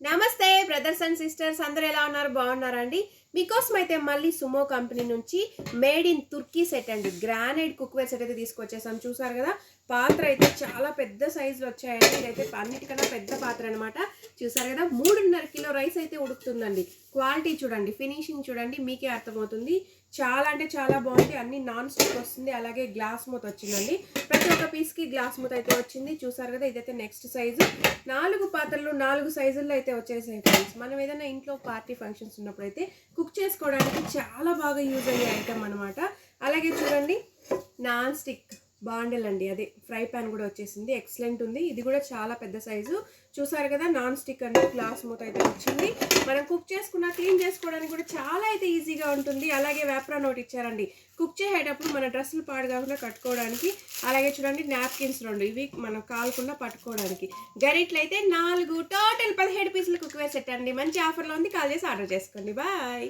నమస్తే brothers and sisters, అందరూ ఎలా ఉన్నారు? బాగున్నారా అండి? మీకోసం అయితే మళ్ళీ సుమో కంపెనీ నుంచి మేడ్ ఇన్ తుర్కీ సెట్ అండి, గ్రానైట్ కుక్వేర్ సెట్ అయితే తీసుకొచ్చేసాం. చూసారు కదా, పాత్ర అయితే చాలా పెద్ద సైజులో వచ్చాయండి. ఇదైతే అన్నిటికన్నా పెద్ద పాత్ర అనమాట. చూసారు కదా, 3.5 కిలో రైస్ అయితే ఉడుకుతుందండి. క్వాలిటీ చూడండి, ఫినిషింగ్ చూడండి, మీకే అర్థమవుతుంది. చాలా అంటే చాలా బాగుంది. అన్ని నాన్ స్టిక్ వస్తుంది, అలాగే గ్లాస్ మూత వచ్చిందండి. ప్రతి ఒక్క పీస్కి గ్లాస్ మూత అయితే వచ్చింది. చూసారు కదా, ఇదైతే నెక్స్ట్ సైజు. 4 పాత్రలు 4 సైజుల్లో అయితే వచ్చేసాయి ఫ్రెండ్స్. మనం ఏదైనా ఇంట్లో పార్టీ ఫంక్షన్స్ ఉన్నప్పుడు అయితే కుక్ చేసుకోవడానికి చాలా బాగా యూజ్ అయ్యే ఐటమ్ అనమాట. అలాగే చూడండి, నాన్ స్టిక్ బాండిల్ అండి, అదే ఫ్రై ప్యాన్ కూడా వచ్చేసింది. ఎక్సలెంట్ ఉంది. ఇది కూడా చాలా పెద్ద సైజు. చూసారు కదా, నాన్ స్టిక్ అండి, గ్లాస్ మూత అయితే వచ్చింది. మనం కుక్ చేసుకున్న క్లీన్ చేసుకోవడానికి కూడా చాలా అయితే ఈజీగా ఉంటుంది. అలాగే వేప్రాన్ ఒకటి ఇచ్చారండి, కుక్ చేసేటప్పుడు మన డ్రెస్సులు పాడు కాకుండా కట్టుకోవడానికి. అలాగే చూడండి, నాప్కిన్స్ 2, ఇవి మనం కాలకుండా పట్టుకోవడానికి. గరిట్లు అయితే 4, టోటల్ 17 పీసులు కుక్వేర్ సెట్ అండి. మంచి ఆఫర్లో ఉంది. కాల్ చేసి ఆర్డర్ చేసుకోండి. బాయ్.